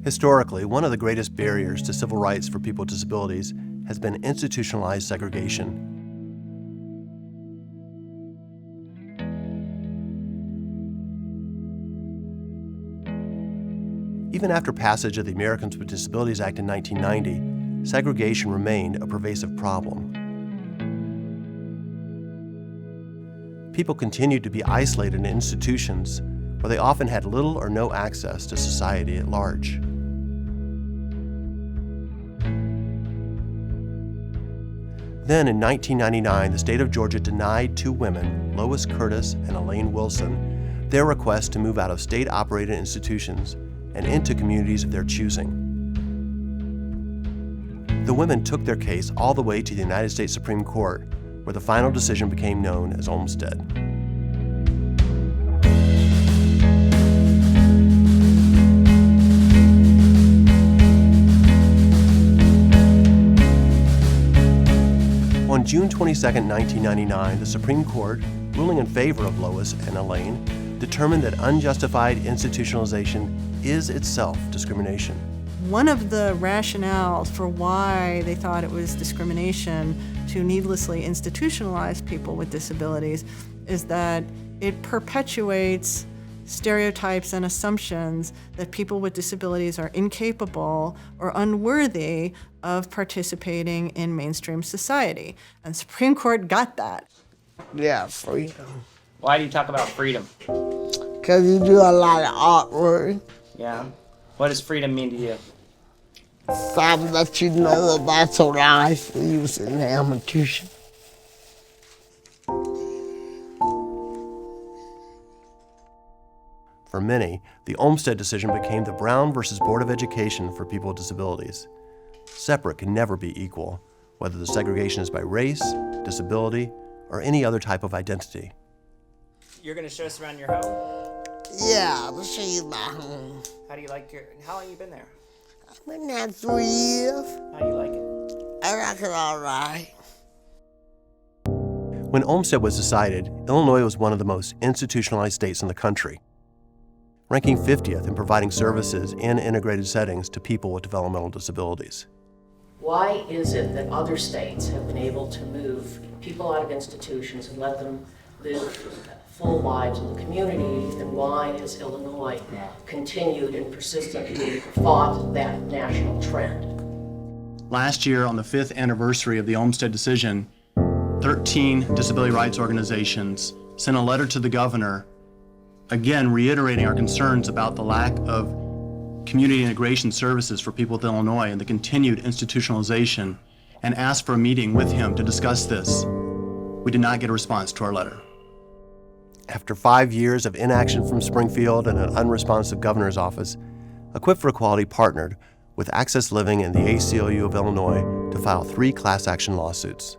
Historically, one of the greatest barriers to civil rights for people with disabilities has been institutionalized segregation. Even after passage of the Americans with Disabilities Act in 1990, segregation remained a pervasive problem. People continued to be isolated in institutions where they often had little or no access to society at large. Then in 1999, the state of Georgia denied two women, Lois Curtis and Elaine Wilson, their request to move out of state-operated institutions and into communities of their choosing. The women took their case all the way to the United States Supreme Court, where the final decision became known as Olmstead. On June 22, 1999, the Supreme Court, ruling in favor of Lois and Elaine, determined that unjustified institutionalization is itself discrimination. One of the rationales for why they thought it was discrimination to needlessly institutionalize people with disabilities is that it perpetuates stereotypes and assumptions that people with disabilities are incapable or unworthy of participating in mainstream society. And the Supreme Court got that. Yeah, freedom. Why do you talk about freedom? Because you do a lot of artwork. Yeah. What does freedom mean to you? Something that you know about your life and use in amateur. For many, the Olmstead decision became the Brown versus Board of Education for people with disabilities. Separate can never be equal, whether the segregation is by race, disability, or any other type of identity. You're going to show us around your home? Yeah, I'll show you my home. How do you like how long have you been there? I've been there 3 years. How do you like it? I like it all right. When Olmstead was decided, Illinois was one of the most institutionalized states in the country, ranking 50th in providing services in integrated settings to people with developmental disabilities. Why is it that other states have been able to move people out of institutions and let them live full lives in the community, and why has Illinois continued and persistently fought that national trend? Last year, on the 5th anniversary of the Olmstead decision, 13 disability rights organizations sent a letter to the governor, again reiterating our concerns about the lack of community integration services for people with Illinois and the continued institutionalization, and asked for a meeting with him to discuss this. We did not get a response to our letter. After 5 years of inaction from Springfield and an unresponsive governor's office, Equip for Equality partnered with Access Living and the ACLU of Illinois to file 3 class action lawsuits.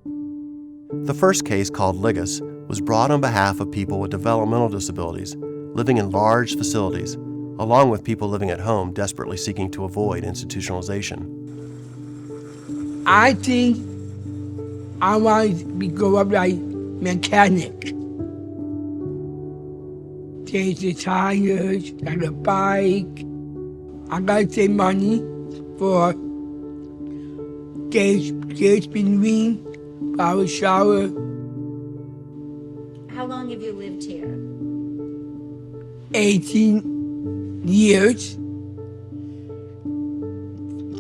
The first case, called Ligas, was brought on behalf of people with developmental disabilities living in large facilities, along with people living at home desperately seeking to avoid institutionalization. I think I want to go up like mechanic. Change the tires, got a bike. I got save money for gas between power shower. How long have you lived here? 18 years.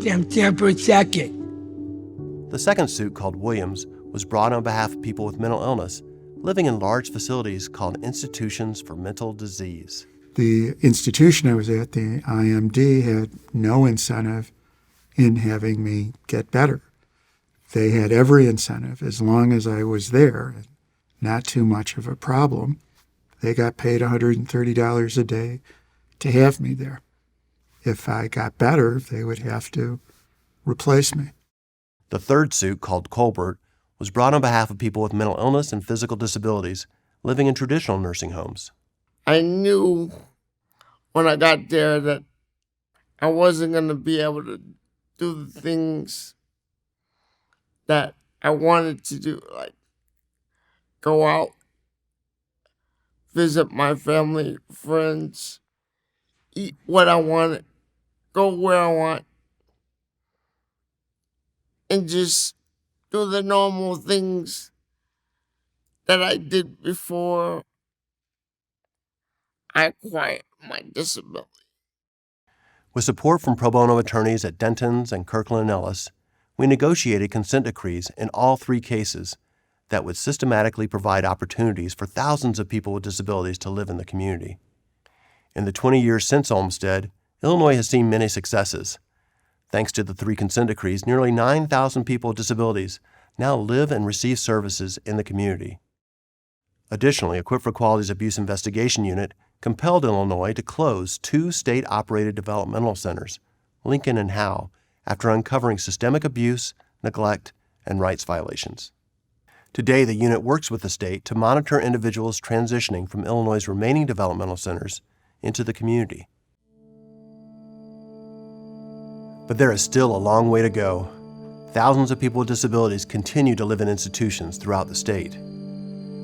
September 2nd. The second suit, called Williams, was brought on behalf of people with mental illness living in large facilities called institutions for mental disease. The institution I was at, the IMD, had no incentive in having me get better. They had every incentive, as long as I was there, not too much of a problem. They got paid $130 a day to have me there. If I got better, they would have to replace me. The third suit, called Colbert, was brought on behalf of people with mental illness and physical disabilities living in traditional nursing homes. I knew when I got there that I wasn't going to be able to do the things that I wanted to do, like go out, visit my family, friends, eat what I want, go where I want, and just do the normal things that I did before I acquired my disability. With support from pro bono attorneys at Denton's and Kirkland & Ellis, we negotiated consent decrees in all 3 cases that would systematically provide opportunities for thousands of people with disabilities to live in the community. In the 20 years since Olmstead, Illinois has seen many successes. Thanks to the 3 consent decrees, nearly 9,000 people with disabilities now live and receive services in the community. Additionally, Equip for Equality's Abuse Investigation Unit compelled Illinois to close 2 state-operated developmental centers, Lincoln and Howe, after uncovering systemic abuse, neglect, and rights violations. Today, the unit works with the state to monitor individuals transitioning from Illinois' remaining developmental centers into the community. But there is still a long way to go. Thousands of people with disabilities continue to live in institutions throughout the state.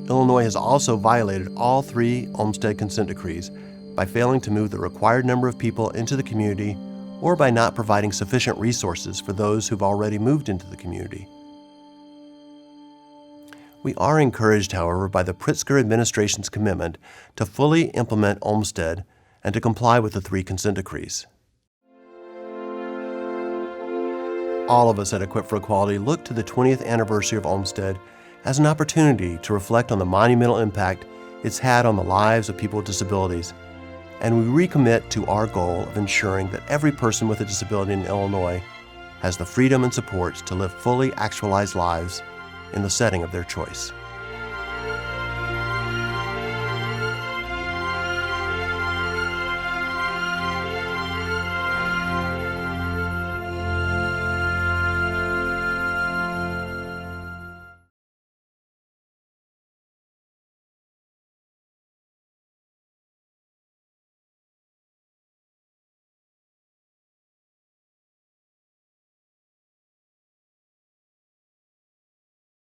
Illinois has also violated all 3 Olmstead consent decrees by failing to move the required number of people into the community or by not providing sufficient resources for those who've already moved into the community. We are encouraged, however, by the Pritzker administration's commitment to fully implement Olmstead and to comply with the 3 consent decrees. All of us at Equip for Equality look to the 20th anniversary of Olmstead as an opportunity to reflect on the monumental impact it's had on the lives of people with disabilities, and we recommit to our goal of ensuring that every person with a disability in Illinois has the freedom and supports to live fully actualized lives in the setting of their choice.